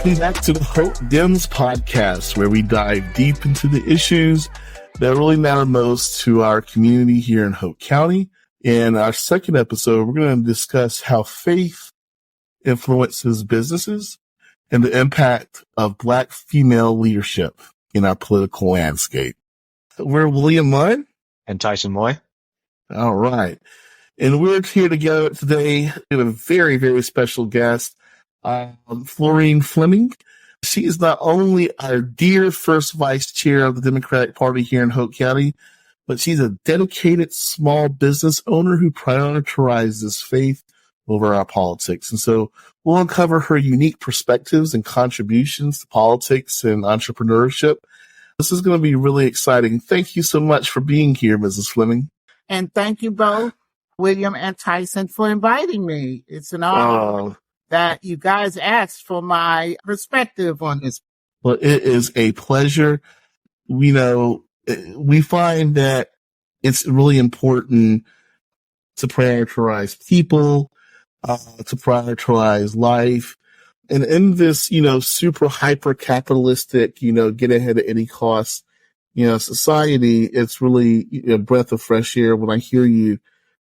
Welcome back to the Hope Dems podcast, where we dive deep into the issues that really matter most to our community here in Hoke County. In our second episode, we're going to discuss how faith influences businesses and the impact of Black female leadership in our political landscape. We're William Munn and Tyson Moy. All right. And we're here together today with a very, very special guest, Florine Fleming. She is not only our dear first vice chair of the Democratic Party here in Hoke County, but she's a dedicated small business owner who prioritizes faith over our politics. And so we'll uncover her unique perspectives and contributions to politics and entrepreneurship. This is going to be really exciting. Thank you so much for being here, Mrs. Fleming. And thank you both, William and Tyson, for inviting me. It's an honor that you guys asked for my perspective on this. Well, it is a pleasure. We find that it's really important to prioritize people, to prioritize life. And in this, super hyper capitalistic, get ahead at any cost, society, it's really a breath of fresh air when I hear you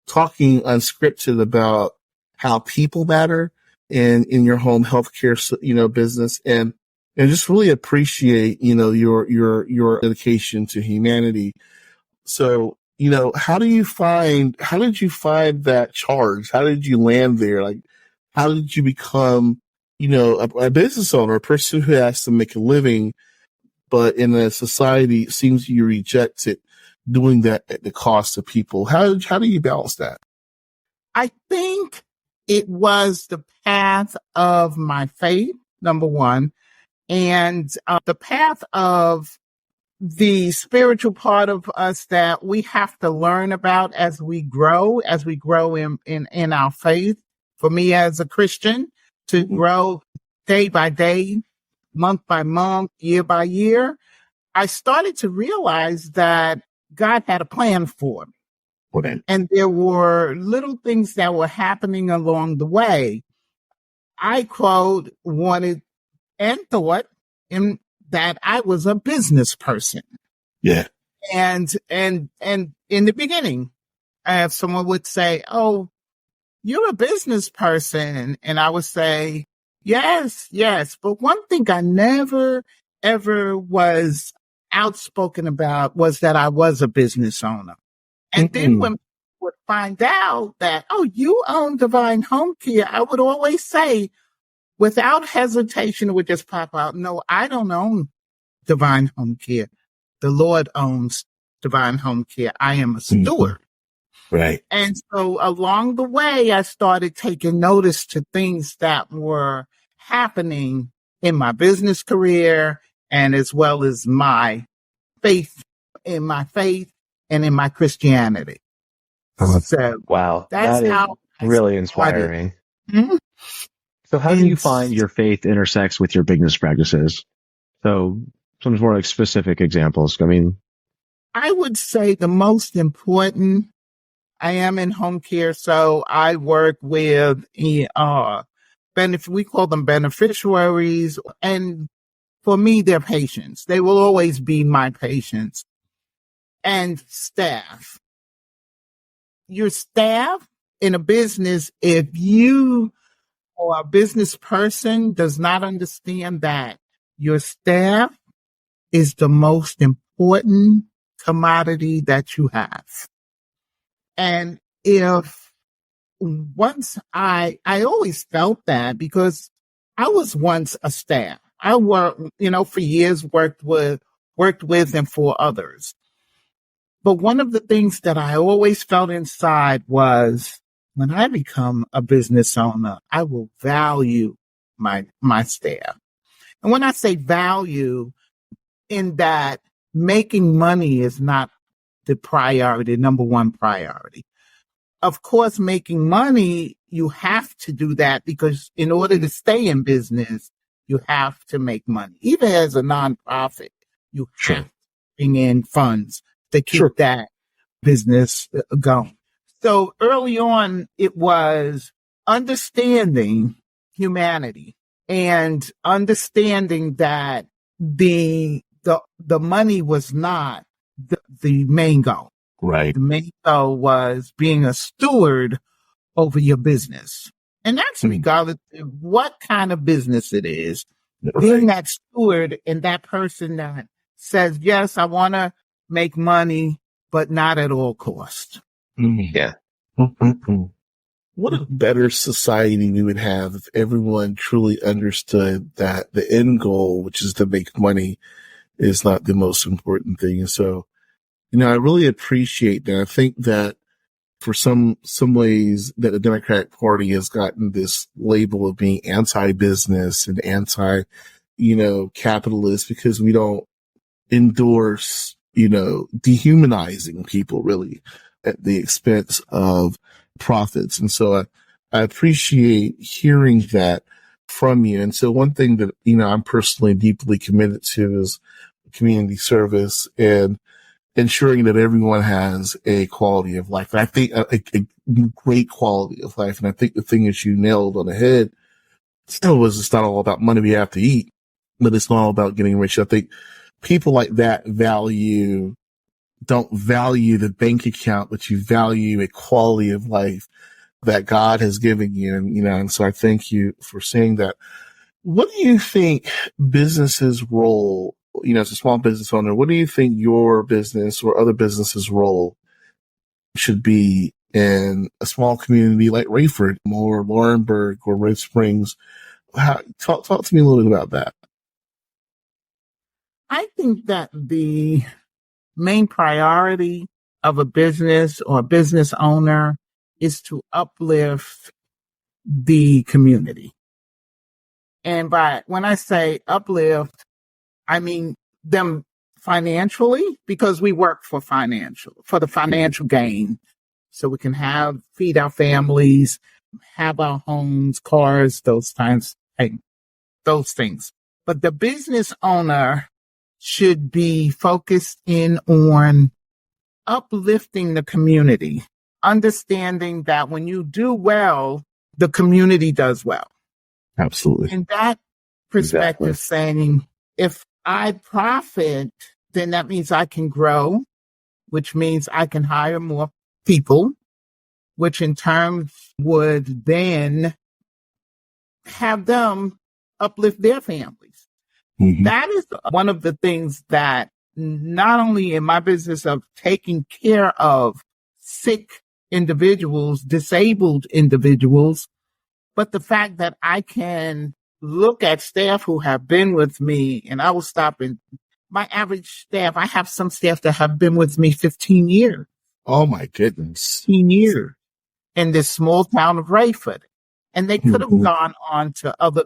talking unscripted about how people matter in your home healthcare, business, and just really appreciate, your dedication to humanity. So, how did you find that charge? How did you land there? Like, how did you become, a business owner, a person who has to make a living, but in a society, it seems you reject it, doing that at the cost of people? How do you balance that? I think it was the path of my faith, number one, and the path of the spiritual part of us that we have to learn about as we grow in our faith. For me as a Christian, to grow day by day, month by month, year by year, I started to realize that God had a plan for me. Okay. And there were little things that were happening along the way. I wanted and thought that I was a business person. Yeah. And in the beginning, someone would say, "Oh, you're a business person." And I would say, yes. But one thing I never, ever was outspoken about was that I was a business owner. And then when people would find out that, "Oh, you own Divine Home Care," I would always say, without hesitation, it would just pop out, "No, I don't own Divine Home Care. The Lord owns Divine Home Care. I am a steward." Right. And so along the way, I started taking notice to things that were happening in my business career and as well as my faith and in my Christianity. So wow, that's that is how really inspiring. Mm-hmm. So how do you find your faith intersects with your business practices? So some more like specific examples. I would say the most important, I am in home care, so I work with we call them beneficiaries, and for me, they're patients. They will always be my patients. And staff. Your staff in a business, if you or a business person does not understand that your staff is the most important commodity that you have. And if once I always felt that because I was once a staff. I worked, for years, worked with and for others. But one of the things that I always felt inside was when I become a business owner, I will value my staff. And when I say value, in that making money is not the number one priority. Of course, making money, you have to do that because in order to stay in business, you have to make money. Even as a nonprofit, you have to bring in funds to keep that business going. So early on, it was understanding humanity and understanding that the money was not the main goal. Right. The main goal was being a steward over your business. And that's regardless of what kind of business it is. Right. Being that steward and that person that says, yes, I want to make money, but not at all cost. Yeah. What a better society we would have if everyone truly understood that the end goal, which is to make money, is not the most important thing. And so, I really appreciate that. I think that for some ways that the Democratic Party has gotten this label of being anti-business and capitalist because we don't endorse, dehumanizing people really at the expense of profits. And so I appreciate hearing that from you. And so one thing that, I'm personally deeply committed to is community service and ensuring that everyone has a quality of life. And I think a great quality of life. And I think the thing that you nailed on the head was it's not all about money we have to eat, but it's not all about getting rich. I think people like that don't value the bank account, but you value a quality of life that God has given you. And, and so I thank you for saying that. What do you think business's role, as a small business owner, what do you think your business or other businesses' role should be in a small community like Rayford or Laurinburg or Red Springs? Talk to me a little bit about that. I think that the main priority of a business or a business owner is to uplift the community. And when I say uplift, I mean them financially, because we work for the financial gain. So we can feed our families, have our homes, cars, those things. But the business owner should be focused in on uplifting the community, understanding that when you do well, the community does well. Absolutely. In that perspective, saying, if I profit, then that means I can grow, which means I can hire more people, which in turn would then have them uplift their families. Mm-hmm. That is one of the things that not only in my business of taking care of sick individuals, disabled individuals, but the fact that I can look at staff who have been with me, and I will stop in my average staff. I have some staff that have been with me 15 years. Oh my goodness. 15 years in this small town of Rayford. And they could have gone on to other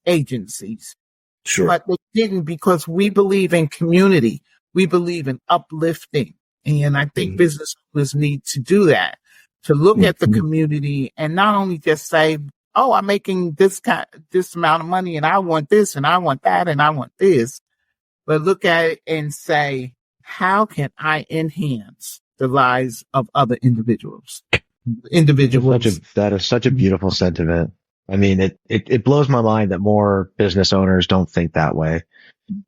agencies. Sure. But they didn't, because we believe in community. We believe in uplifting. And I think business owners need to do that, to look at the community and not only just say, oh, I'm making this amount of money and I want this and I want that and I want this, but look at it and say, how can I enhance the lives of other individuals? That is such a beautiful sentiment. I mean, it blows my mind that more business owners don't think that way,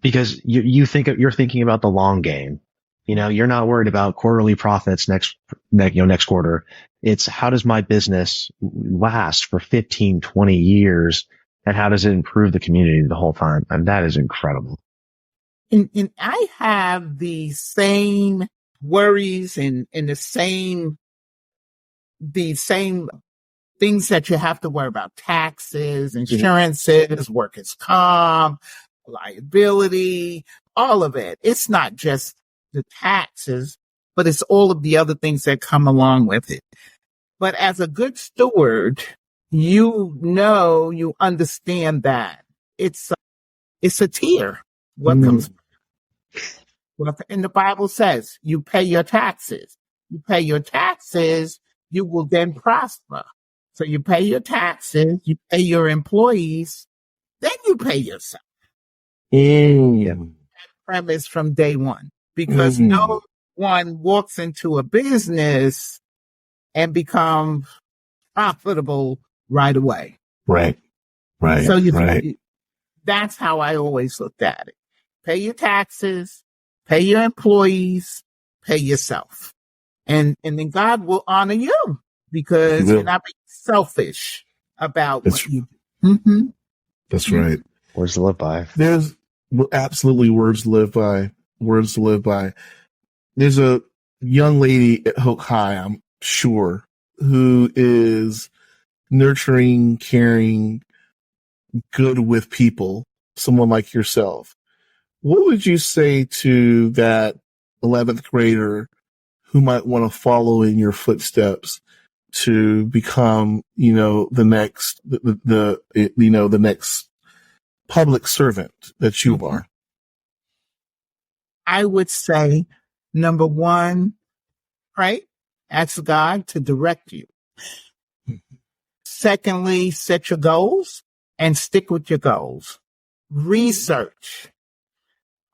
because you're thinking about the long game. You're not worried about quarterly profits next quarter. It's how does my business last for 15, 20 years, and how does it improve the community the whole time? And that is incredible. And I have the same worries and the same things that you have to worry about: taxes, insurances, workers' comp, liability, all of it. It's not just the taxes, but it's all of the other things that come along with it. But as a good steward, you understand that it's a tier. What comes? And the Bible says you pay your taxes. You pay your taxes, you will then prosper. So you pay your taxes, you pay your employees, then you pay yourself. Premise from day one, because no one walks into a business and becomes profitable right away. Right. Right. So Right. that's how I always looked at it. Pay your taxes, pay your employees, pay yourself. And then God will honor you because you're not being selfish about what you do. Mm-hmm. That's right. Words to live by. There's absolutely words to live by. Words to live by. There's a young lady at Hoke High, I'm sure, who is nurturing, caring, good with people, someone like yourself. What would you say to that 11th grader who might want to follow in your footsteps to become, the next, the next public servant that you are? I would say, number one, pray, ask God to direct you. Secondly, set your goals and stick with your goals. Research.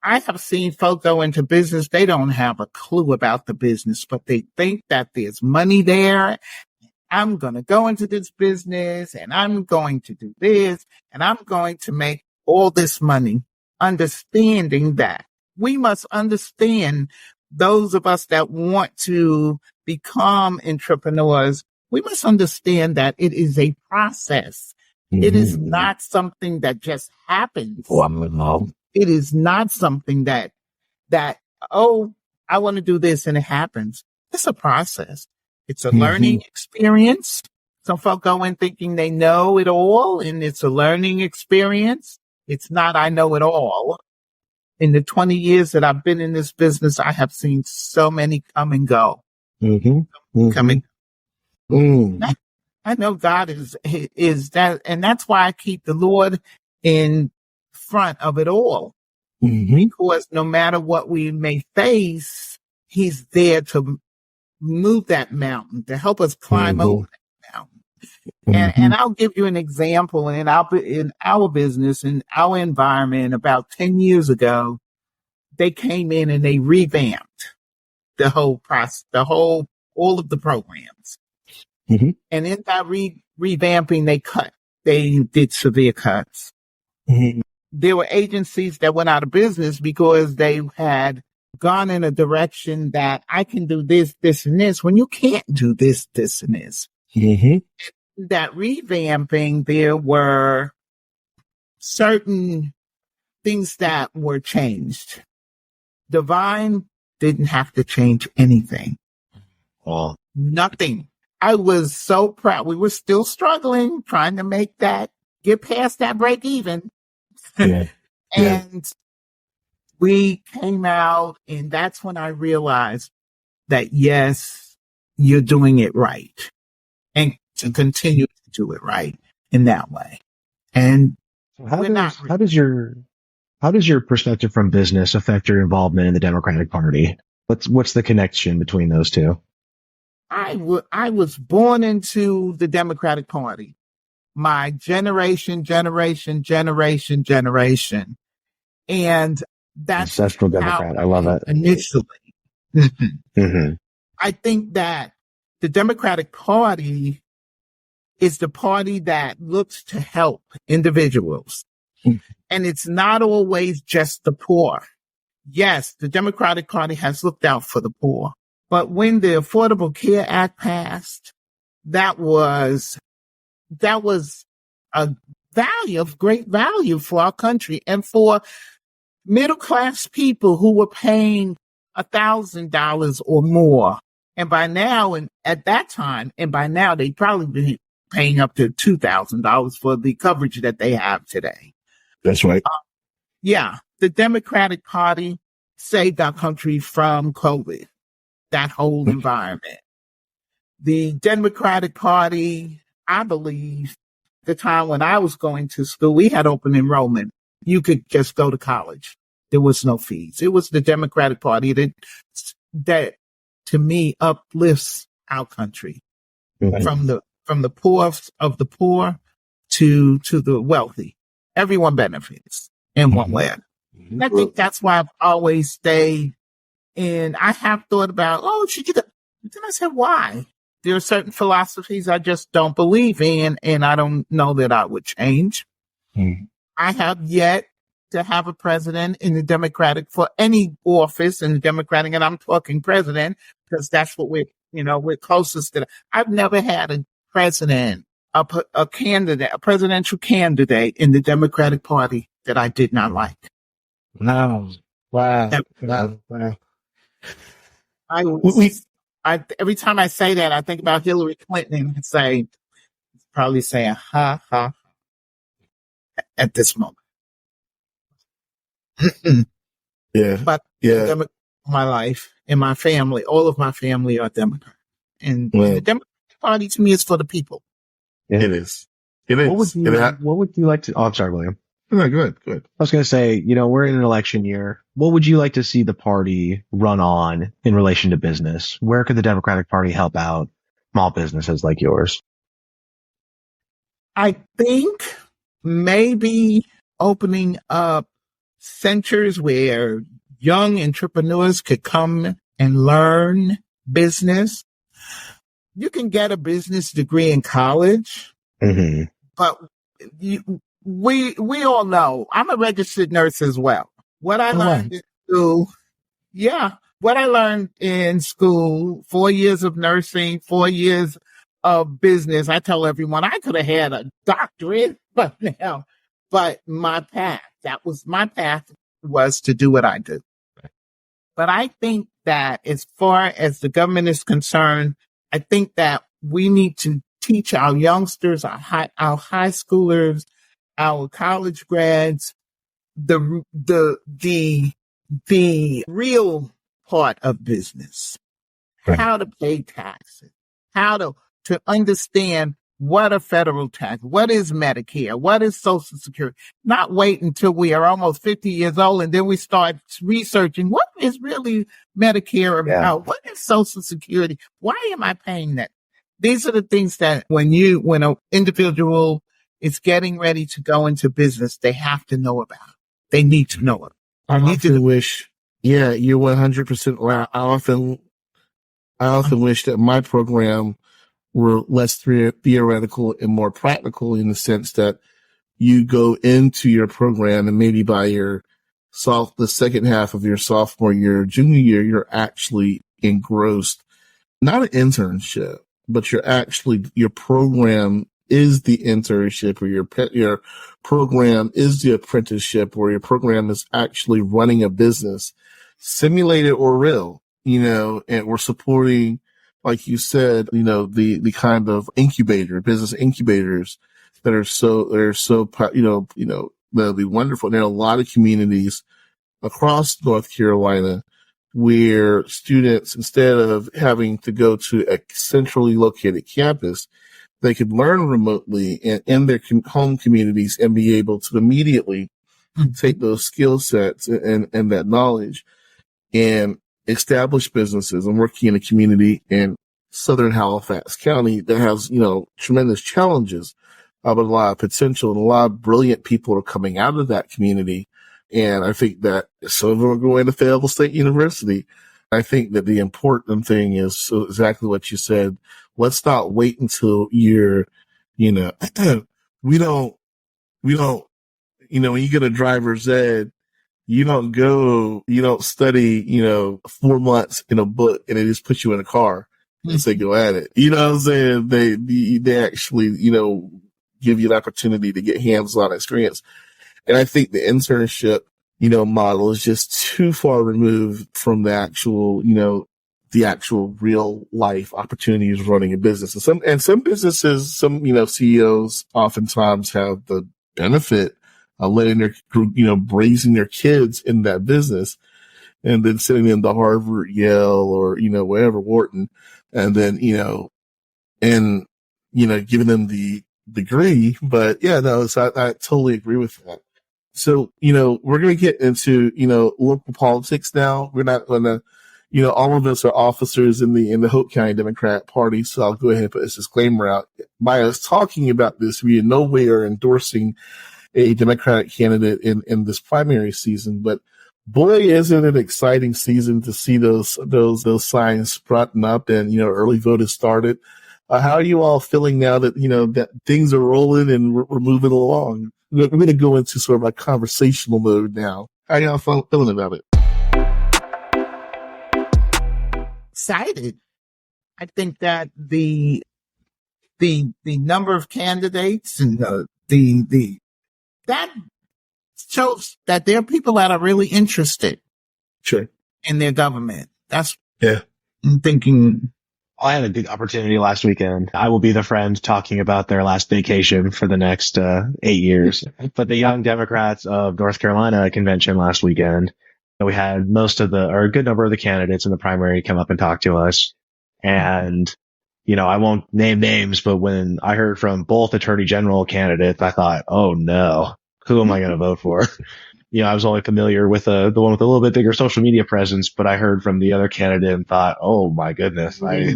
I have seen folk go into business. They don't have a clue about the business, but they think that there's money there. I'm going to go into this business and I'm going to do this and I'm going to make all this money. Understanding that we must understand, those of us that want to become entrepreneurs, we must understand that it is a process. Mm-hmm. It is not something that just happens. It is not something that, I want to do this and it happens. It's a process. It's a learning experience. Some folk go in thinking they know it all, and it's a learning experience. It's not, I know it all. In the 20 years that I've been in this business, I have seen so many come and go. Come and go. I know God is that, and that's why I keep the Lord in front of it all. Because no matter what we may face, He's there to move that mountain, to help us climb over that mountain. And I'll give you an example. In our business, in our environment, about 10 years ago, they came in and they revamped the whole process, all of the programs. And in that revamping, they did severe cuts. There were agencies that went out of business because they had gone in a direction that I can do this, this, and this, when you can't do this, this, and this. That revamping, there were certain things that were changed. Divine didn't have to change anything. Nothing. I was so proud. We were still struggling, trying to get past that break even. And we came out, and that's when I realized that, yes, you're doing it right, and to continue to do it right in that way. And how does your perspective from business affect your involvement in the Democratic Party? What's the connection between those two? I was born into the Democratic Party. My generation. And that's ancestral Democrat. I love it. Initially. I think that the Democratic Party is the party that looks to help individuals. And it's not always just the poor. Yes, the Democratic Party has looked out for the poor. But when the Affordable Care Act passed, that was a value of great value for our country and for middle-class people who were paying $1,000 or more. And by now, they'd probably been paying up to $2,000 for the coverage that they have today. That's right. The Democratic Party saved our country from COVID, that whole environment. The Democratic Party, I believe, the time when I was going to school, we had open enrollment. You could just go to college. There was no fees. It was the Democratic Party that to me uplifts our country from the poor of the poor to the wealthy. Everyone benefits in one way. And I think that's why I've always stayed. And I have thought about, then I said, why? There are certain philosophies I just don't believe in, and I don't know that I would change. I have yet to have a president in the Democratic for any office in the Democratic, and I'm talking president because that's what we're closest to. I've never had a president, a candidate, a presidential candidate in the Democratic Party that I did not like. No. Wow. Wow. Wow. Every time I say that, I think about Hillary Clinton and probably saying, ha, ha, at this moment. Yeah. But my life and my family, all of my family are Democrat. And the Democratic Party to me is for the people. Yeah. It is. What would you like to, I'm sorry, William. No, good. I was going to say, we're in an election year. What would you like to see the party run on in relation to business? Where could the Democratic Party help out small businesses like yours? I think maybe opening up centers where young entrepreneurs could come and learn business. You can get a business degree in college, but we all know I'm a registered nurse as well. What I learned in school, what I learned in school, 4 years of nursing, 4 years of business. I tell everyone I could have had a doctorate, but my path was to do what I do. But I think that as far as the government is concerned, I think that we need to teach our youngsters, our high schoolers, our college grads, the real part of business, how to pay taxes, how to understand what a federal tax, what is Medicare, what is Social Security, not wait until we are almost 50 years old and then we start researching what is really Medicare about, what is Social Security, why am I paying that? These are the things that when an individual is getting ready to go into business, they have to know about. They need to know it. You're 100% right. I often wish that my program were less theoretical and more practical in the sense that you go into your program and maybe by the second half of your sophomore year, junior year, you're actually engrossed, not an internship, but your program is the internship, or your program is the apprenticeship, or your program is actually running a business, simulated or real, and we're supporting, like you said, the kind of business incubators that are that'll be wonderful. And there are a lot of communities across North Carolina where students, instead of having to go to a centrally located campus, they could learn remotely and in their home communities and be able to immediately take those skill sets and that knowledge and establish businesses. I'm working in a community in Southern Halifax County that has, tremendous challenges, but a lot of potential, and a lot of brilliant people are coming out of that community. And I think that some of them are going to Fayetteville State University. I think that the important thing is exactly what you said. Let's not wait until you're, we don't, when you get a driver's ed, you don't study, 4 months in a book and they just put you in a car and say, go at it. You know what I'm saying? They actually, give you the opportunity to get hands-on experience. And I think the internship, model is just too far removed from the actual real life opportunities of running a business. And some businesses, CEOs oftentimes have the benefit of letting raising their kids in that business and then sending them to Harvard, Yale, or, wherever, Wharton, and then, giving them the degree. But so I totally agree with that. So, we're going to get into, local politics now. We're not going to, all of us are officers in the Hoke County Democratic Party. So I'll go ahead and put this disclaimer out. By us talking about this, we in no way are endorsing a Democratic candidate in this primary season, but boy, isn't it an exciting season to see those signs sprouting up and, early vote has started. How are you all feeling now that, that things are rolling and we're moving along? we're going to go into sort of like conversational mode now. How y'all feeling about it? Excited. I think that the number of candidates and that shows that there are people that are really interested Sure. in their government. That's Yeah. I'm thinking. I had a good opportunity last weekend. I will be the friend talking about their last vacation for the next 8 years. But the Young Democrats of North Carolina convention last weekend, we had a good number of the candidates in the primary come up and talk to us. And, I won't name names, but when I heard from both attorney general candidates, I thought, oh no, who am I going to vote for? I was only familiar with the one with a little bit bigger social media presence, but I heard from the other candidate and thought, oh my goodness, I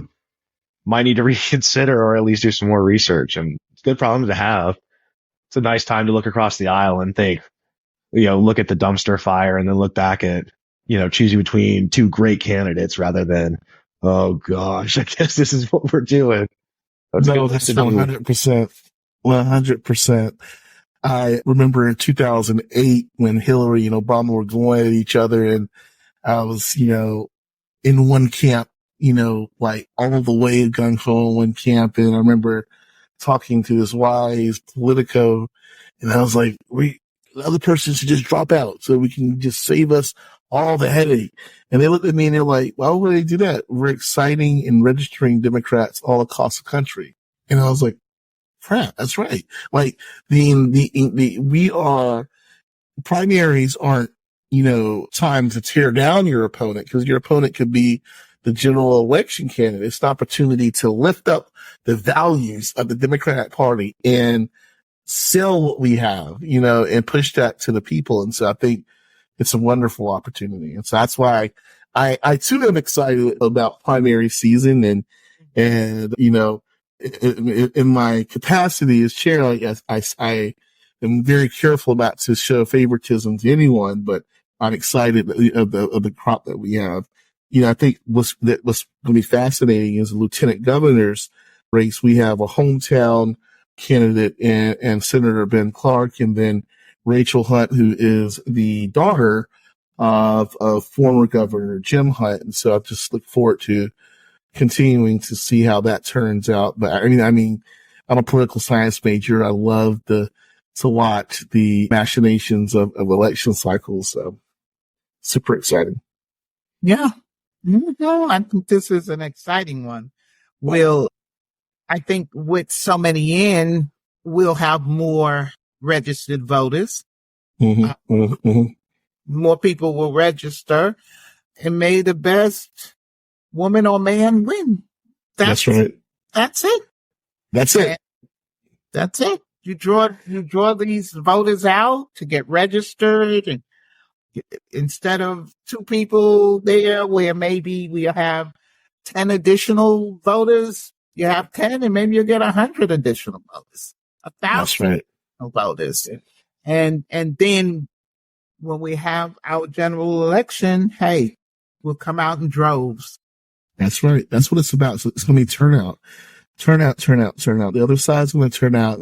might need to reconsider or at least do some more research. And it's a good problem to have. It's a nice time to look across the aisle and think, look at the dumpster fire and then look back at, choosing between two great candidates rather than, oh gosh, I guess this is what we're doing. That's 100%. 100%. I remember in 2008 when Hillary and Obama were going at each other, and I was, in one camp, like all the way gung ho in one camp. And I remember talking to this wise Politico, and I was like, the other person should just drop out so we can just save us all the headache. And they looked at me and they're like, why would they do that? We're exciting and registering Democrats all across the country. And I was like, crap, that's right. Like primaries aren't, time to tear down your opponent, because your opponent could be the general election candidate. It's an opportunity to lift up the values of the Democratic Party and sell what we have, and push that to the people. And so I think it's a wonderful opportunity. And so that's why I too am excited about primary season and, in my capacity as chair, I am very careful not to show favoritism to anyone, but I'm excited of the crop that we have. I think what's going to be fascinating is the lieutenant governor's race. We have a hometown candidate and Senator Ben Clark, and then Rachel Hunt, who is the daughter of former Governor Jim Hunt. And so I just look forward to continuing to see how that turns out. But I mean, I'm a political science major. I love to watch the machinations of election cycles. So super exciting. Yeah. I think this is an exciting one. I think with so many in, we'll have more registered voters. More people will register, and may the best woman or man win. That's right. That's it. That's it. That's it. You draw these voters out to get registered, and instead of 2 people there, where maybe we have 10 additional voters, you have 10, and maybe you'll get 100 additional voters, 1,000 That's right. voters. And then when we have our general election, hey, we'll come out in droves. That's right. That's what it's about. So it's going to be turnout. The other side's going to turn out,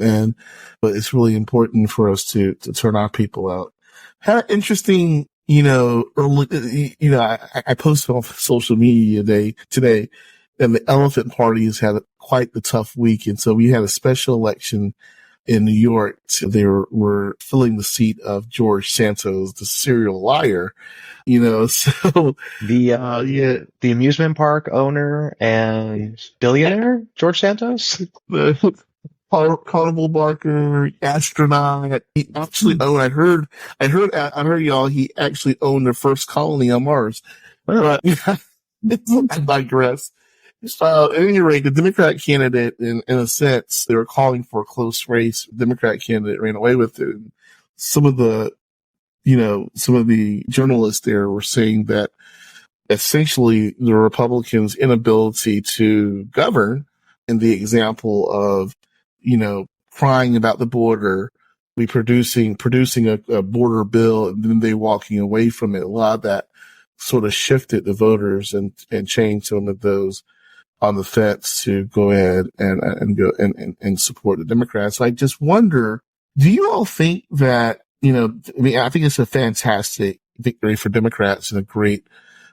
but it's really important for us to turn our people out. Had an interesting, early, I posted on social media today, and the Elephant Party has had quite the tough week. And so we had a special election in New York. So they were filling the seat of George Santos, the serial liar, so the amusement park owner and billionaire, George Santos, the carnival barker, astronaut. He actually owned, I heard y'all, he actually owned the first colony on Mars. But I digress. So at any rate, the Democratic candidate, in a sense, they were calling for a close race. The Democratic candidate ran away with it. And some of the journalists there were saying that essentially the Republicans' inability to govern, and the example of, crying about the border, producing a border bill, and then they walking away from it. A lot of that sort of shifted the voters and changed some of those on the fence to go ahead and go and support the Democrats. So I just wonder, Do you all think that, I mean, I think it's a fantastic victory for Democrats and a great,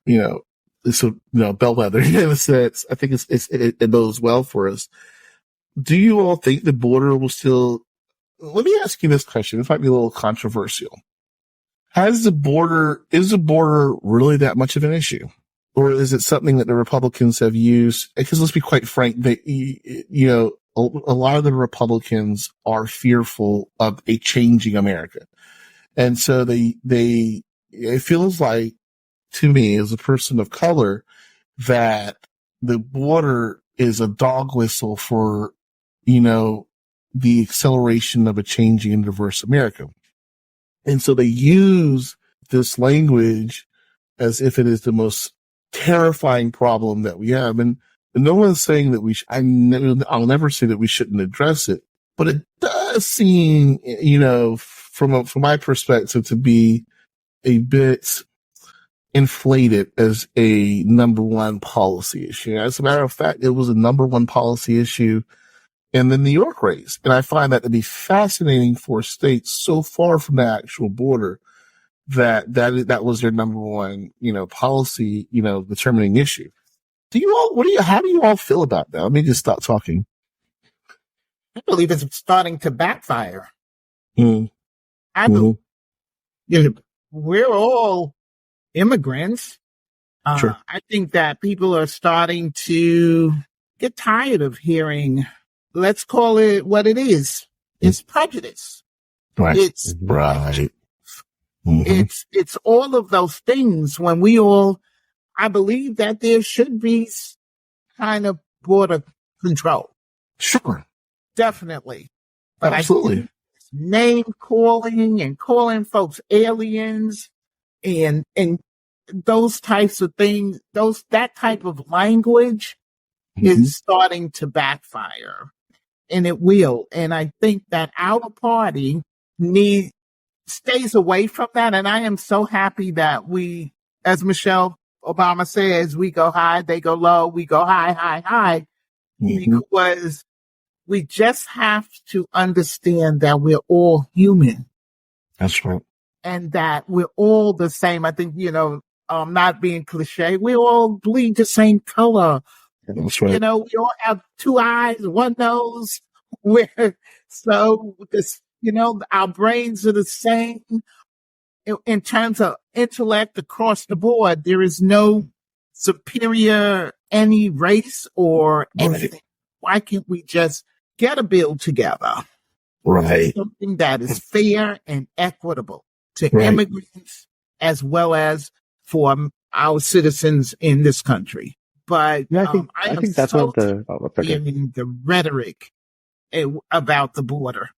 it's a, bellwether in a sense. I think it bodes well for us. Do you all think the border will still, let me ask you this question. This might be a little controversial. Is the border really that much of an issue? Or is it something that the Republicans have used? Because let's be quite frank, a lot of the Republicans are fearful of a changing America. And so it feels like to me as a person of color that the border is a dog whistle for, the acceleration of a changing and diverse America. And so they use this language as if it is the most terrifying problem that we have. And no one's saying that I'll never say that we shouldn't address it, but it does seem, from my perspective to be a bit inflated as a number one policy issue. As a matter of fact, it was a number one policy issue in the New York race. And I find that to be fascinating for states so far from the actual border that was their number one, policy, determining issue. How do you all feel about that? Let me just stop talking. I believe it's starting to backfire. Mm. I believe, we're all immigrants. Sure. I think that people are starting to get tired of hearing, let's call it what it is. It's prejudice. Right. It's right. Mm-hmm. It's all of those things when I believe that there should be kind of border control. Sure. Definitely. But absolutely. Name calling and calling folks aliens and those types of things, that type of language is starting to backfire, and it will. And I think that our party stays away from that. And I am so happy that we, as Michelle Obama says, we go high, they go low, we go high, high, high, because we just have to understand that we're all human. That's right. And that we're all the same. I think, not being cliche, we all bleed the same color. That's right. We all have two eyes, one nose. Our brains are the same in terms of intellect across the board. There is no superior any race or anything. Right. Why can't we just get a bill together? Right. Something that is fair and equitable to immigrants as well as for our citizens in this country. But I think that's what the rhetoric about the border.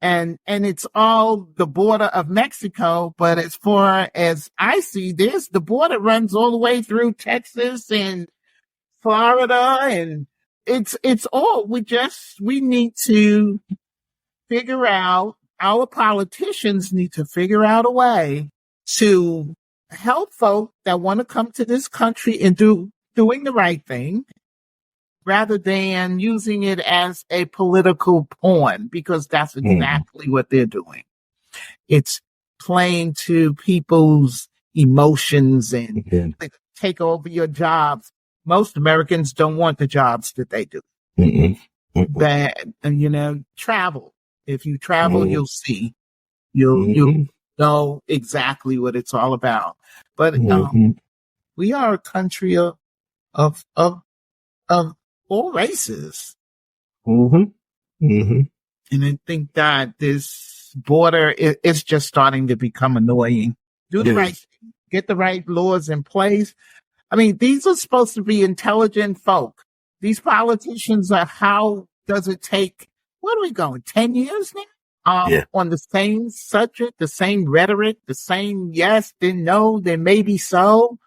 And it's all the border of Mexico, but as far as I see, the border runs all the way through Texas and Florida, and it's all, we need to figure out, our politicians need to figure out a way to help folk that want to come to this country and doing the right thing, rather than using it as a political pawn, because that's exactly what they're doing. It's playing to people's emotions and take over your jobs. Most Americans don't want the jobs that they do. Travel. If you travel, you'll see. You'll know exactly what it's all about. But we are a country of all races. And I think that this border is just starting to become annoying. Do the right thing. Get the right laws in place. I mean, these are supposed to be intelligent folk. These politicians are, how does it take, what are we going, 10 years now? On the same subject, the same rhetoric, the same yes, then no, then maybe so.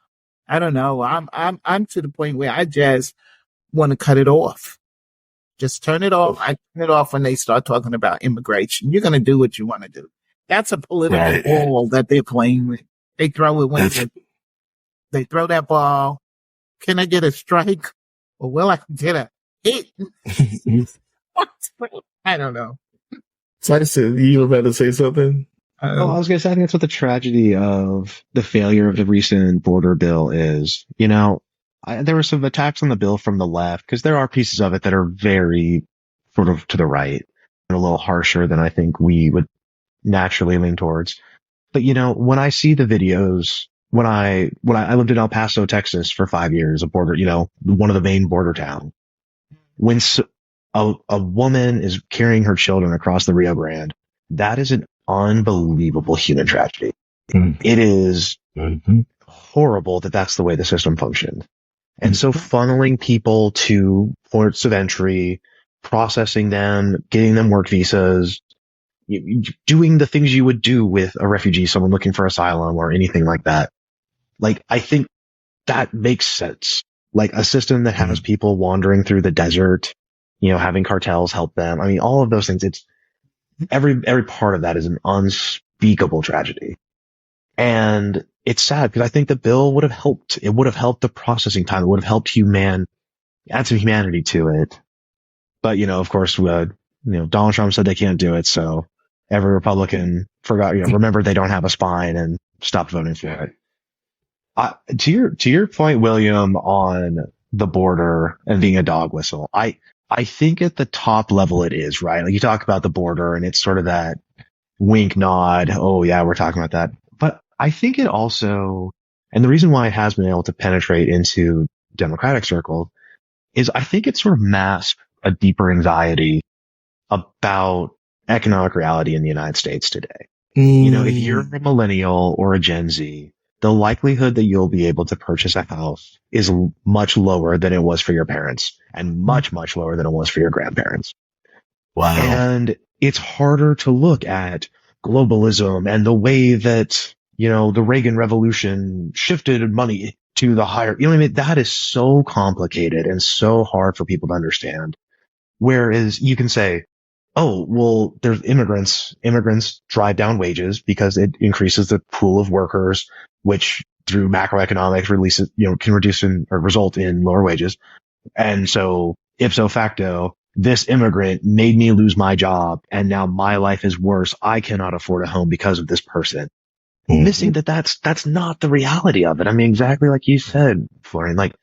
I don't know. I'm to the point where I just want to cut it off. Just turn it off. I turn it off when they start talking about immigration. You're going to do what you want to do. That's a political ball that they're playing with. They throw it when they throw that ball. Can I get a strike? Or will I get a hit? I don't know. Tyson, you were about to say something? Oh, I was going to say, I think that's what the tragedy of the failure of the recent border bill is. There were some attacks on the bill from the left because there are pieces of it that are very sort of to the right and a little harsher than I think we would naturally lean towards. But when I see the videos, when I lived in El Paso, Texas for 5 years, a border, one of the main border towns, when a woman is carrying her children across the Rio Grande, that is an unbelievable human tragedy. Mm-hmm. It is horrible that that's the way the system functioned. And so funneling people to ports of entry, processing them, getting them work visas, doing the things you would do with a refugee, someone looking for asylum or anything like that. Like, I think that makes sense. Like a system that has people wandering through the desert, having cartels help them. I mean, all of those things, it's every part of that is an unspeakable tragedy. And it's sad because I think the bill would have helped. It would have helped the processing time. It would have helped add some humanity to it. But, of course, Donald Trump said they can't do it. So every Republican remembered they don't have a spine and stopped voting for it. To your point, William, on the border and being a dog whistle, I think at the top level it is, right? Like you talk about the border and it's sort of that wink nod. Oh yeah, we're talking about that. But I think it also, and the reason why it has been able to penetrate into Democratic circles is I think it sort of masks a deeper anxiety about economic reality in the United States today. If you're a millennial or a Gen Z, the likelihood that you'll be able to purchase a house is much lower than it was for your parents and much, much lower than it was for your grandparents. Wow. And it's harder to look at globalism and the way that, the Reagan Revolution shifted money to the higher, that is so complicated and so hard for people to understand. Whereas you can say, oh, well, there's immigrants drive down wages because it increases the pool of workers, which through macroeconomics can reduce or result in lower wages. And so ipso facto, this immigrant made me lose my job and now my life is worse. I cannot afford a home because of this person. Missing that's not the reality of it. I mean, exactly like you said, Florian, like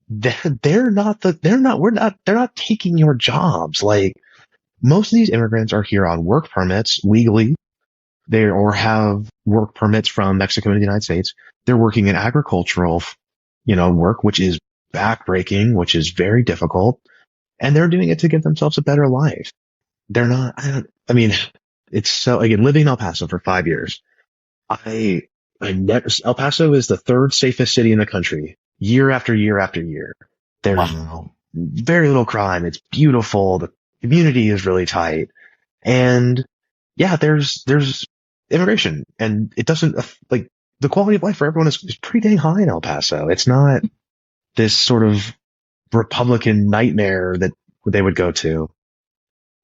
they're not taking your jobs. Like most of these immigrants are here on work permits legally. Or have work permits from Mexico and the United States. They're working in agricultural, work, which is backbreaking, which is very difficult. And they're doing it to give themselves a better life. They're not, it's so, again, living in El Paso for 5 years. El Paso is the third safest city in the country, year after year after year. There's very little crime. It's beautiful. The community is really tight. And yeah, there's immigration, and it doesn't, like, the quality of life for everyone is pretty dang high in El Paso. It's not this sort of Republican nightmare that they would go to.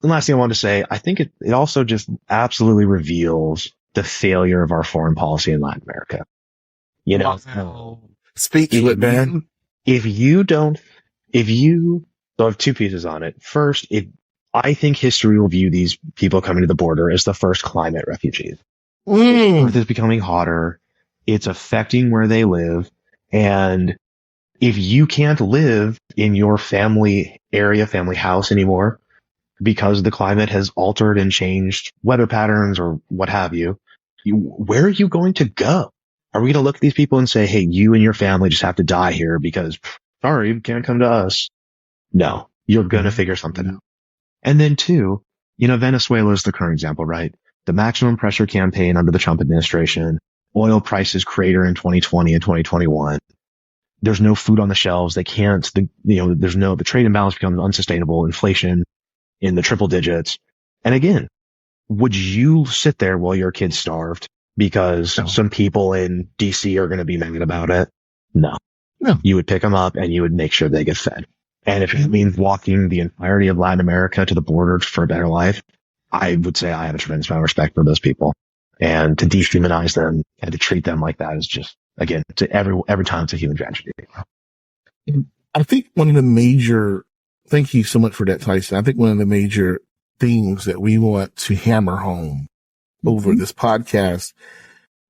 The last thing I wanted to say, I think it also just absolutely reveals the failure of our foreign policy in Latin America. Speak to it, man. So I have two pieces on it. First, I think history will view these people coming to the border as the first climate refugees. Earth is becoming hotter. It's affecting where they live. And if you can't live in your family house anymore because the climate has altered and changed weather patterns or what have you, where are you going to go? Are we going to look at these people and say, hey, you and your family just have to die here because, sorry, you can't come to us? No, you're going to figure something out. And then two, Venezuela is the current example, right? The maximum pressure campaign under the Trump administration, oil prices crater in 2020 and 2021. There's no food on the shelves. The trade imbalance becomes unsustainable, inflation in the triple digits. And again, would you sit there while your kid's starved because some people in DC are going to be mad about it? No. You would pick them up and you would make sure they get fed. And if it means walking the entirety of Latin America to the border for a better life, I would say I have a tremendous amount of respect for those people. And to dehumanize them and to treat them like that is just, again, every time it's a human tragedy. I think thank you so much for that, Tyson. I think one of the major things that we want to hammer home over this podcast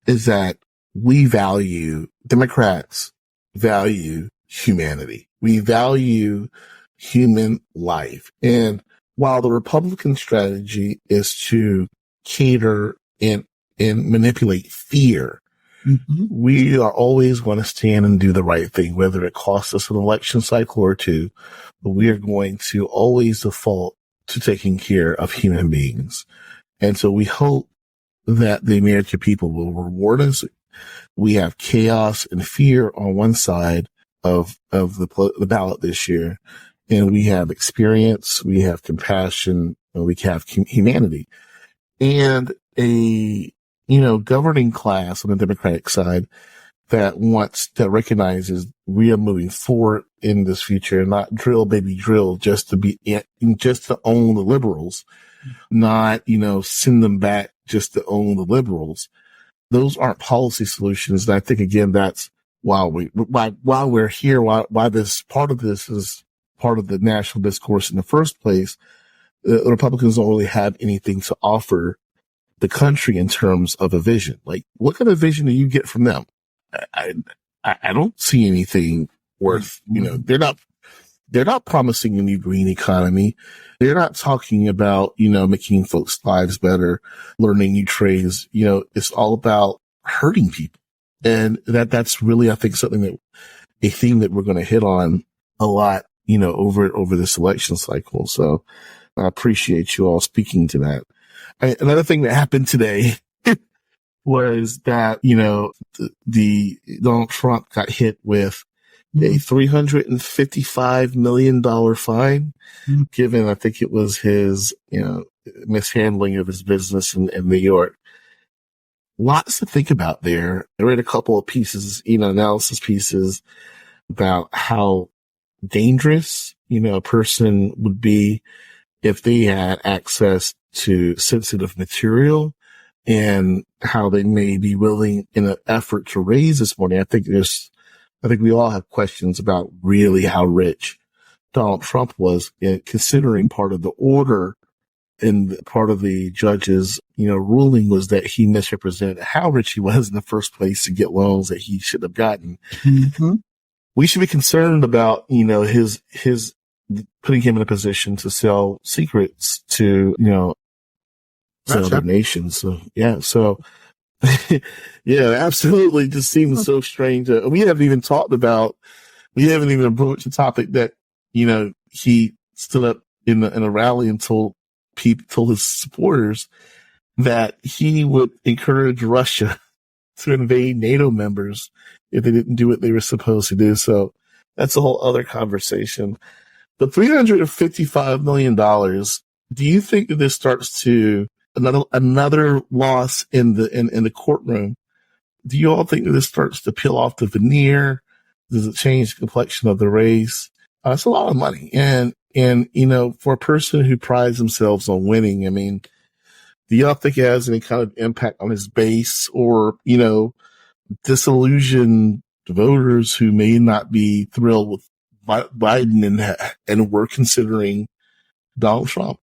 is that Democrats value humanity. We value human life. And while the Republican strategy is to cater and manipulate fear, we are always going to stand and do the right thing, whether it costs us an election cycle or two, but we are going to always default to taking care of human beings. And so we hope that the American people will reward us. We have chaos and fear on one side of the ballot this year, and we have experience, we have compassion, and we have humanity, and a governing class on the Democratic side that recognizes we are moving forward in this future, not drill baby drill just to own the liberals, not send them back just to own the liberals. Those aren't policy solutions. And I think again that's why we're here, why this part of this is part of the national discourse in the first place. The Republicans don't really have anything to offer the country in terms of a vision. Like, what kind of vision do you get from them? I don't see anything worth, they're not promising a new green economy. They're not talking about, making folks' lives better, learning new trades. It's all about hurting people. And that's really, I think, a theme that we're going to hit on a lot, over this election cycle. So I appreciate you all speaking to that. Another thing that happened today was that, the Donald Trump got hit with a $355 million fine, given, I think it was his, mishandling of his business in New York. Lots to think about there. I read a couple of pieces, analysis pieces about how dangerous, a person would be if they had access to sensitive material, and how they may be willing, in an effort to raise this money. I think we all have questions about really how rich Donald Trump was, considering part of the order and part of the judge's, ruling was that he misrepresented how rich he was in the first place to get loans that he should have gotten. We should be concerned about, his putting him in a position to sell secrets to, other nations. So, yeah. So, yeah, absolutely. Just seems so strange. We haven't even approached the topic that, he stood up in a rally and told his supporters that he would encourage Russia to invade NATO members if they didn't do what they were supposed to do. So that's a whole other conversation. The $355 million, do you think that this starts to another loss in the courtroom? Do you all think that this starts to peel off the veneer? Does it change the complexion of the race? It's a lot of money. And, for a person who prides themselves on winning, I mean, do y'all think it has any kind of impact on his base or, disillusioned voters who may not be thrilled with Biden and were considering Donald Trump?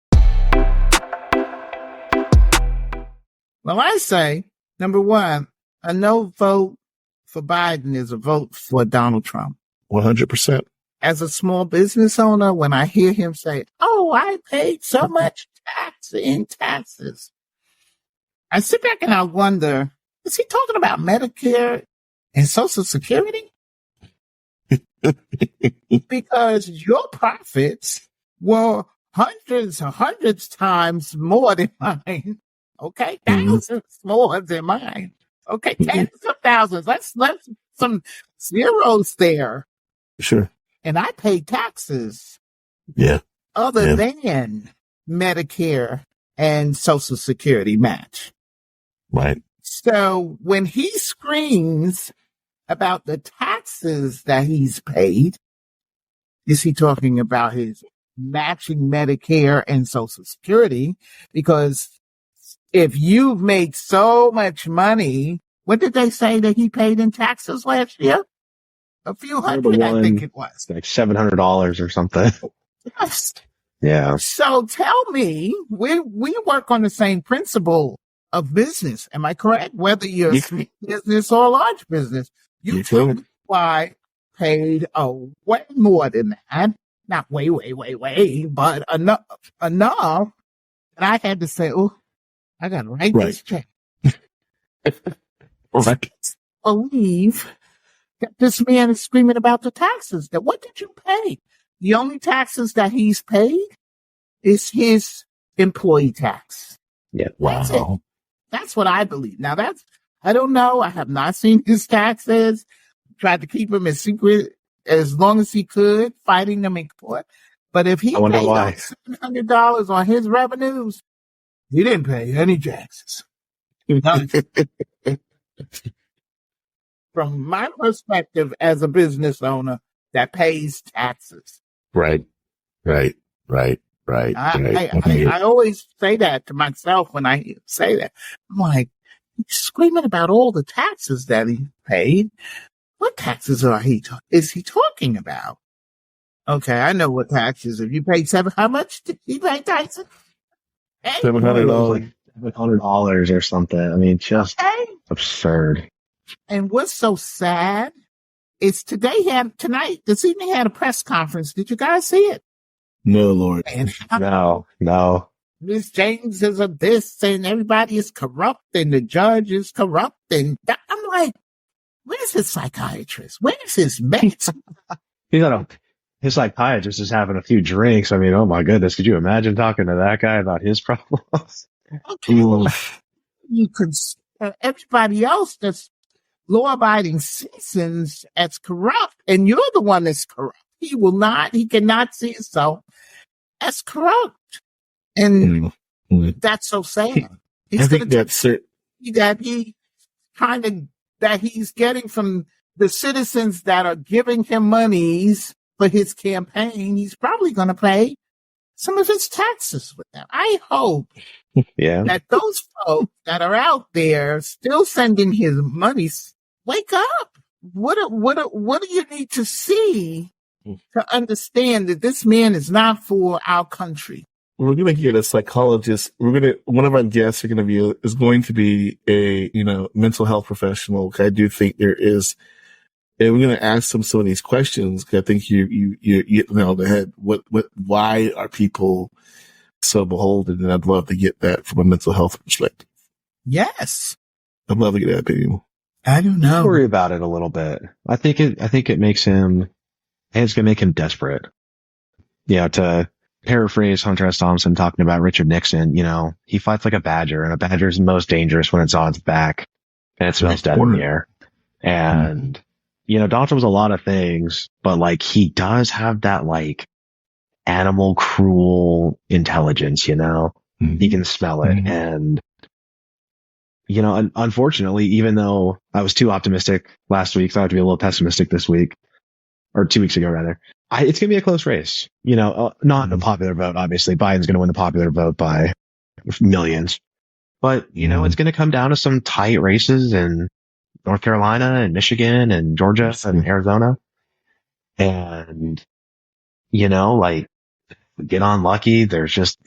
Well, I say, number one, a no vote for Biden is a vote for Donald Trump. 100%. As a small business owner, when I hear him say, "Oh, I paid so much taxes," I sit back and I wonder, is he talking about Medicare and Social Security? Because your profits were hundreds times more than mine. Okay, thousands more than mine. Okay, tens of thousands. Let's some zeros there. Sure. And I pay taxes. Yeah. Other than Medicare and Social Security match. Right. So when he screams about the taxes that he's paid, is he talking about his matching Medicare and Social Security? Because if you make so much money, what did they say that he paid in taxes last year? A few hundred, I think it was. Like $700 or something. Yes. Yeah. So tell me, we work on the same principle of business. Am I correct? Whether you're a small business or a large business, you probably paid way more than that. Not way, but enough that I had to say, oh, I got to write this check. Right. Believe that this man is screaming about the taxes. That what did you pay? The only taxes that he's paid is his employee tax. Yeah. Wow. That's what I believe. Now I don't know. I have not seen his taxes. Tried to keep him as secret as long as he could, fighting them in court. But if he paid $700 on his revenues, he didn't pay any taxes. From my perspective as a business owner that pays taxes. Right. I always say that to myself when I say that. I'm like, he's screaming about all the taxes that he paid. What taxes is he talking about? Okay, I know what taxes. If you paid how much did he pay taxes? $700. $700 or something. I mean, just absurd. And what's so sad is this evening he had a press conference. Did you guys see it? No, Lord. And No. Miss James is a this and everybody is corrupt and the judge is corrupt. And I'm like, where's his psychiatrist? Where's his mate? His psychiatrist is having a few drinks. I mean, oh my goodness. Could you imagine talking to that guy about his problems? Okay. You could, everybody else that's law-abiding citizens as corrupt, and you're the one that's corrupt. He cannot see himself as corrupt. And that's so sad. I think that's it. That he's getting from the citizens that are giving him monies for his campaign. He's probably going to pay some of his taxes with them. I hope that those folks that are out there still sending his money wake up. What do you need to see to understand that this man is not for our country? We're going to get a psychologist. One of our guests is going to be a, mental health professional. I do think there is, and we're going to ask them some of these questions. I think you nailed the head. Why are people so beholden? And I'd love to get that from a mental health perspective. Yes. I'd love to get that opinion. I don't know. I worry about it a little bit. I think it makes him, and it's going to make him desperate. To paraphrase Hunter S. Thompson talking about Richard Nixon, he fights like a badger, and a badger is most dangerous when it's on its back and it smells dead in the air. And, Donald Trump's a lot of things, but he does have that animal cruel intelligence, he can smell it. And, unfortunately, even though I was too optimistic last week, so I have to be a little pessimistic this week, or 2 weeks ago rather. It's going to be a close race. Not a popular vote, obviously. Biden's going to win the popular vote by millions. But, it's going to come down to some tight races in North Carolina and Michigan and Georgia and Arizona. And, get on lucky. There's just,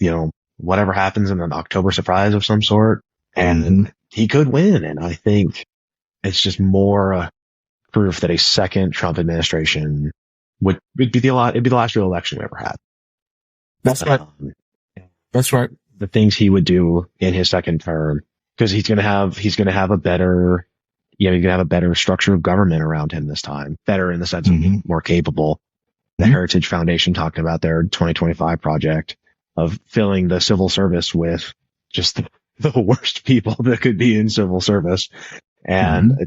whatever happens in an October surprise of some sort. And he could win. And I think it's just more proof that a second Trump it'd be the last real election we ever had. That's right. That's right. The things he would do in his second term, because he's going to have a better, he's going to have a better structure of government around him this time. Better in the sense of being more capable. The Heritage Foundation talking about their 2025 project of filling the civil service with just the worst people that could be in civil service. And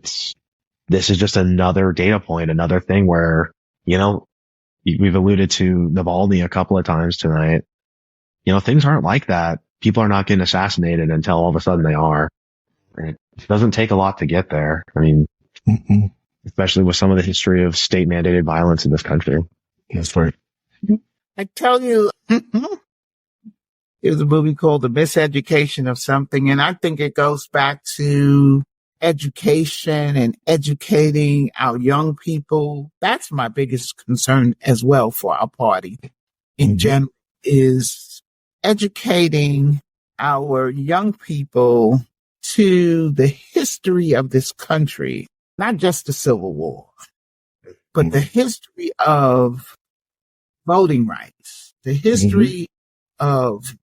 this is just another data point, another thing where, we've alluded to Navalny a couple of times tonight. Things aren't like that. People are not getting assassinated until all of a sudden they are. It doesn't take a lot to get there. I mean, especially with some of the history of state mandated violence in this country. That's right. I tell you, there's a movie called The Miseducation of Something, and I think it goes back to education and educating our young people. That's my biggest concern as well for our party in general, is educating our young people to the history of this country, not just the Civil War, but the history of voting rights, the history of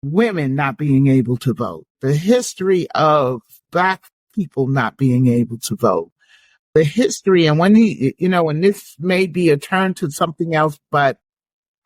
women not being able to vote, the history of Black people not being able to vote, the history. And when and this may be a turn to something else, but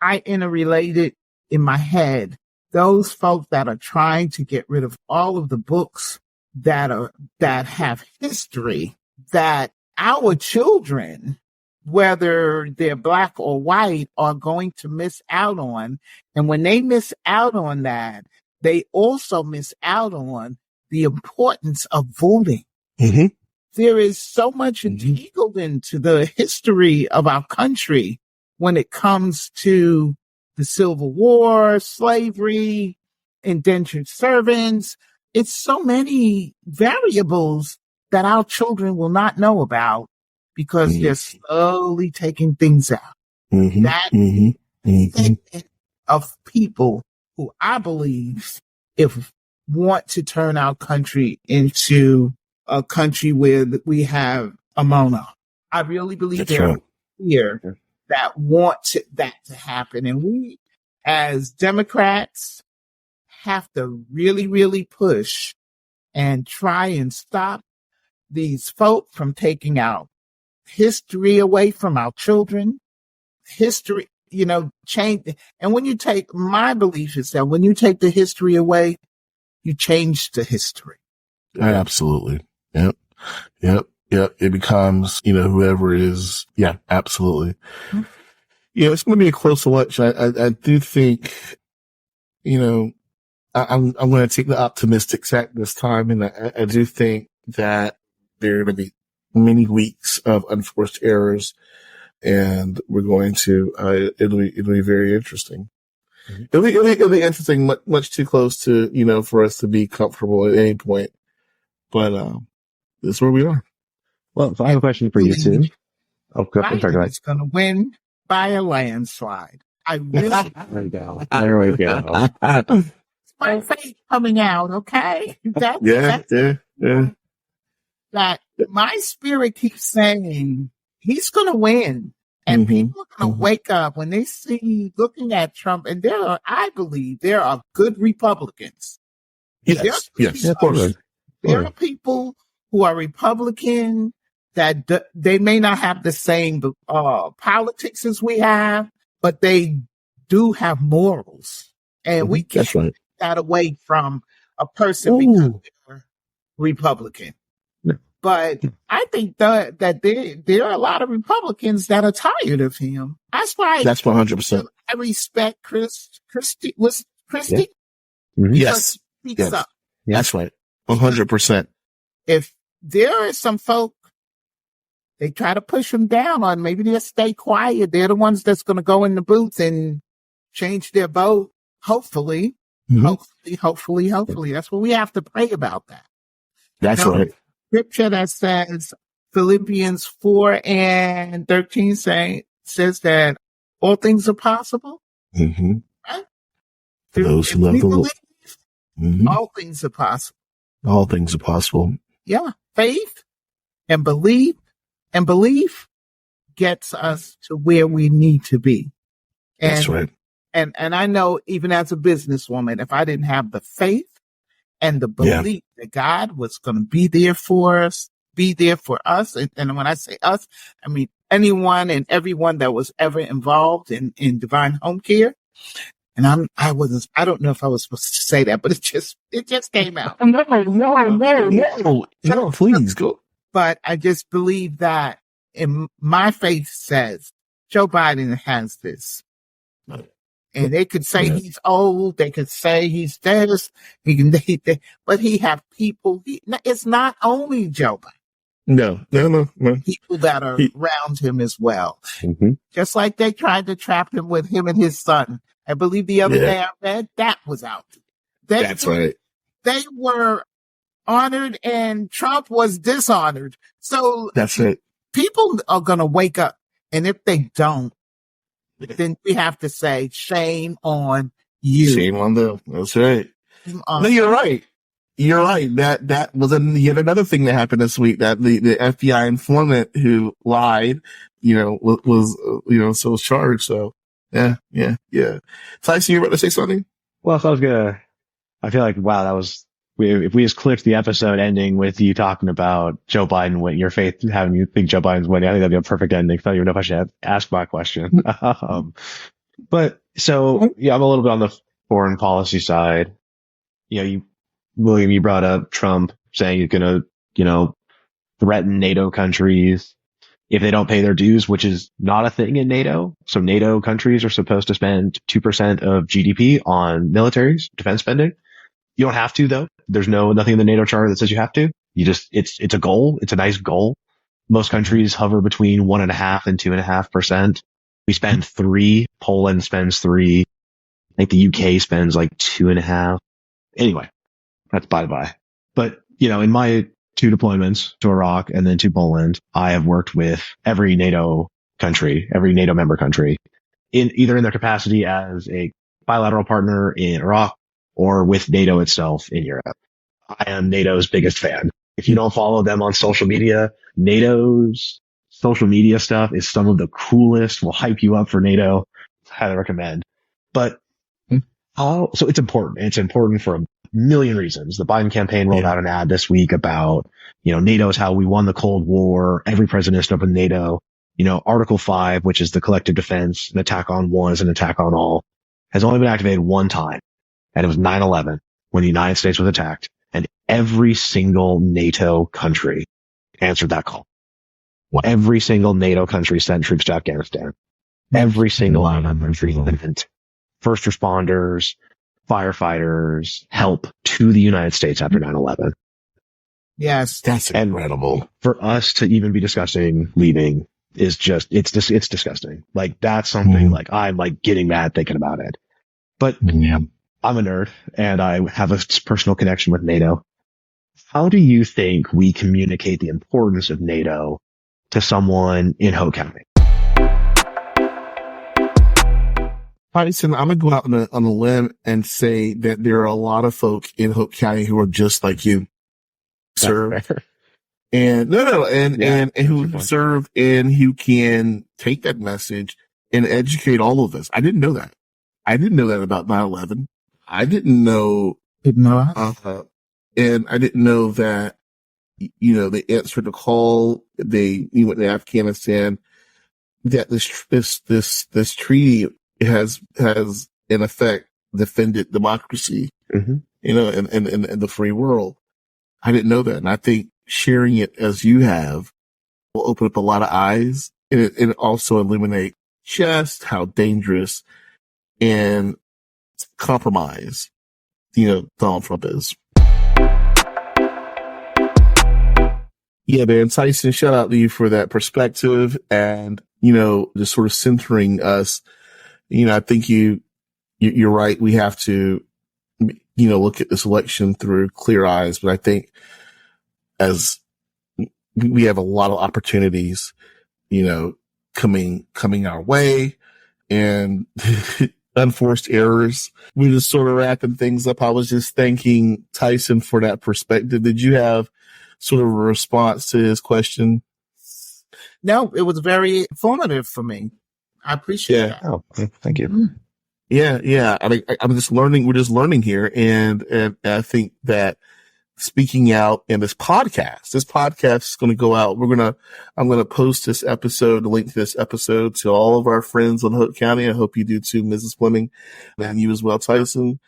I interrelated in my head those folks that are trying to get rid of all of the books that have history that our children, whether they're Black or white, are going to miss out on. And when they miss out on that, they also miss out on the importance of voting. Mm-hmm. There is so much entangled into the history of our country when it comes to the Civil War, slavery, indentured servants. It's so many variables that our children will not know about because they're slowly taking things out. That segment of people who I believe want to turn our country into a country where we have a mono. I really believe there are here that want that to happen. And we, as Democrats, have to really, really push and try and stop these folk from taking our history away from our children. History, change. And when you take, my belief is that when you take the history away, you change the history. Absolutely. Yep. It becomes, whoever is. Yeah, absolutely. It's going to be a close election. I do think, I'm going to take the optimistic tack this time. And I do think that there are going to be many weeks of unforced errors, and we're going to, it'll be very interesting. It'll be interesting, much too close to, for us to be comfortable at any point. But, this is where we are. Well, I have a question for you too. Oh, go ahead. Biden's going to win by a landslide. I really. There we go. There we go. My faith coming out, okay? That my spirit keeps saying he's going to win. And people are going to wake up when they see, looking at Trump, and I believe there are good Republicans. Yes. There are people who are Republican that they may not have the same politics as we have, but they do have morals. And we can't take that away from a person because they're Republican. No. But I think that there are a lot of Republicans that are tired of him. That's why. That's 100%. I respect Christie. Was Christie? Yeah. Yes. Speaks up. Yeah. That's right. 100%. If there are some folk, they try to push them down on, maybe they'll stay quiet. They're the ones that's going to go in the booth and change their vote. Hopefully. Hopefully. That's what we have to pray about that. That's right. Scripture that says Philippians 4:13 says that all things are possible. Mm-hmm. Right? For those who love the Lord. All things are possible. All things are possible. Yeah. Faith and belief gets us to where we need to be. And, that's right. And I know, even as a businesswoman, if I didn't have the faith and the belief that God was going to be there for us, and when I say us, I mean anyone and everyone that was ever involved in Divine Home Care. And I don't know if I was supposed to say that, but it just came out. No, please go. But I just believe that in my faith says Joe Biden has this. And they could say he's old. They could say he's this. But he have people. It's not only Joe Biden. No. People that are around him as well. Just like they tried to trap him with him and his son. I believe the other day I read that was out. That's right. They were honored and Trump was dishonored. So that's it. People are going to wake up. And if they don't, then we have to say, shame on you. Shame on them. That's right. No, you're right. You're right. That was yet another thing that happened this week, that the FBI informant who lied, was so was charged. So yeah. Tyson, you were about to say something? Well, so I feel like, wow, if we just clipped the episode ending with you talking about Joe Biden winning, your faith, having you think Joe Biden's winning, I think that'd be a perfect ending. So I don't even know if I should ask my question. But so, yeah, I'm a little bit on the foreign policy side. William, you brought up Trump saying he's going to, threaten NATO countries if they don't pay their dues, which is not a thing in NATO. So NATO countries are supposed to spend 2% of GDP on militaries, defense spending. You don't have to, though. There's nothing in the NATO charter that says you have to. It's a goal. It's a nice goal. Most countries hover between 1.5% and 2.5%. We spend 3%. Poland spends 3%. I think the UK spends like 2.5%. Anyway, that's by the by. But, in my 2 deployments to Iraq and then to Poland, I have worked with every NATO member country, either in their capacity as a bilateral partner in Iraq or with NATO itself in Europe. I am NATO's biggest fan. If you don't follow them on social media, NATO's social media stuff is some of the coolest, will hype you up for NATO. Highly recommend. But so it's important. It's important for a million reasons. The Biden campaign rolled out an ad this week about, NATO is how we won the Cold War. Every president stood up with NATO. Article 5, which is the collective defense, an attack on one is an attack on all, has only been activated one time. And it was 9/11 when the United States was attacked. And every single NATO country answered that call. Every single NATO country sent troops to Afghanistan. Every single country sent first responders, firefighters, help to the United States after 9/11. Yes. That's incredible. For us to even be discussing leaving is just, it's disgusting. Like, that's something like, I'm like getting mad thinking about it. But I'm a nerd and I have a personal connection with NATO. How do you think we communicate the importance of NATO to someone in Hoke County? Tyson, I'm going to go out on a limb and say that there are a lot of folk in Hoke County who are just like you, sir. And and who serve and who can take that message and educate all of us. I didn't know that. I didn't know that about 9/11. I didn't know. And I didn't know that, they answered the call. They went to Afghanistan. That this treaty has in effect defended democracy, in the free world. I didn't know that. And I think sharing it as you have will open up a lot of eyes and also illuminate just how dangerous and compromised, Donald Trump is. Yeah, man. Tyson, shout out to you for that perspective and, just sort of centering us. I think you're right. We have to, look at this election through clear eyes, but I think as we have a lot of opportunities, coming our way and unforced errors. We just sort of wrapping things up. I was just thanking Tyson for that perspective. Did you have sort of a response to his question? No, it was very informative for me. I appreciate that. Oh, thank you. Yeah. I mean, I'm just learning. We're just learning here. And I think that speaking out in this podcast is going to go out. I'm going to post this episode, the link to this episode to all of our friends on Hoke County. I hope you do too, Mrs. Fleming, and you as well, Tyson.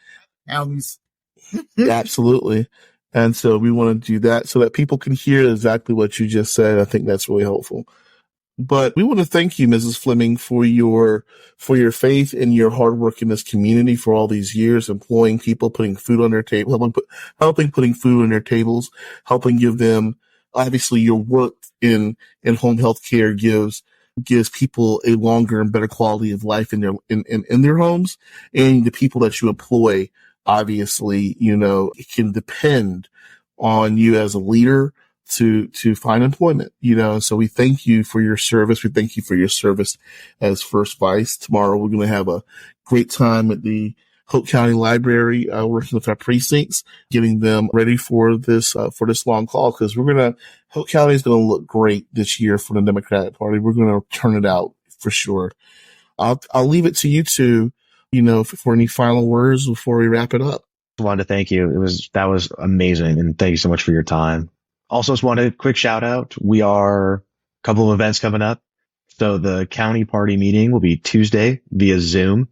Absolutely. And so we want to do that so that people can hear exactly what you just said. I think that's really helpful. But we want to thank you, Mrs. Fleming, for your faith and your hard work in this community for all these years, employing people, putting food on their table, helping putting food on their tables, helping give them, obviously your work in home health care gives people a longer and better quality of life in their homes, and the people that you employ, obviously, can depend on you as a leader to find employment, so we thank you for your service. We thank you for your service as First Vice. Tomorrow we're going to have a great time at the Hoke County Library, working with our precincts, getting them ready for this long call, because Hoke County is going to look great this year for the Democratic Party. We're going to turn it out for sure. I'll leave it to you two, for any final words before we wrap it up. I wanted to thank you. That was amazing. And thank you so much for your time. Also, just wanted a quick shout out. We are a couple of events coming up. So the county party meeting will be Tuesday via Zoom,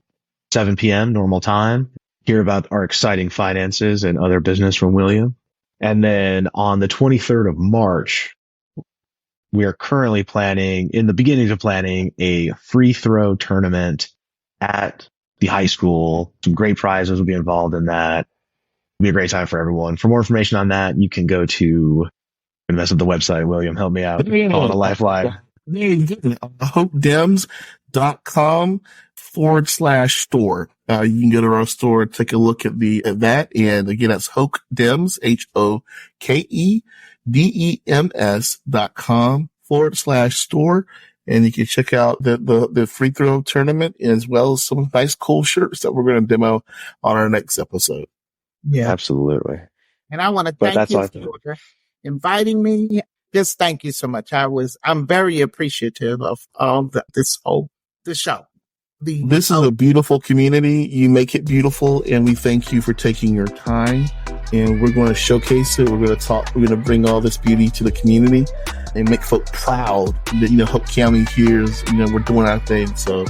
7 p.m. normal time. Hear about our exciting finances and other business from William. And then on the 23rd of March, we are currently in the beginnings of planning a free throw tournament at the high school. Some great prizes will be involved in that. It'll be a great time for everyone. For more information on that, you can go to mess up the website. William, help me out. Call it a lifeline. HokeDems.com/store. You can go to our store, take a look at that. And again, that's HokeDems, HokeDems.com/store. And you can check out the free throw tournament, as well as some nice cool shirts that we're going to demo on our next episode. Yeah, absolutely. And I want to thank you for inviting me. Just thank you so much. I'm very appreciative of this show. This is a beautiful community. You make it beautiful, and we thank you for taking your time. And we're going to showcase it. We're going to talk. We're going to bring all this beauty to the community and make folk proud that Hoke County hears. We're doing our thing. So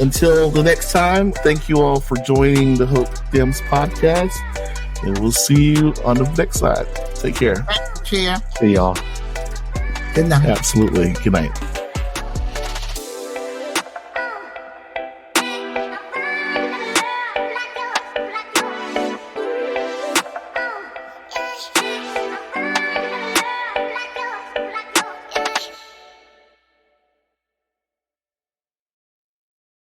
until the next time, thank you all for joining the Hoke Dems podcast, and we'll see you on the next side. Take care. Thank you, Chair. See y'all. Good night. Absolutely. Good night.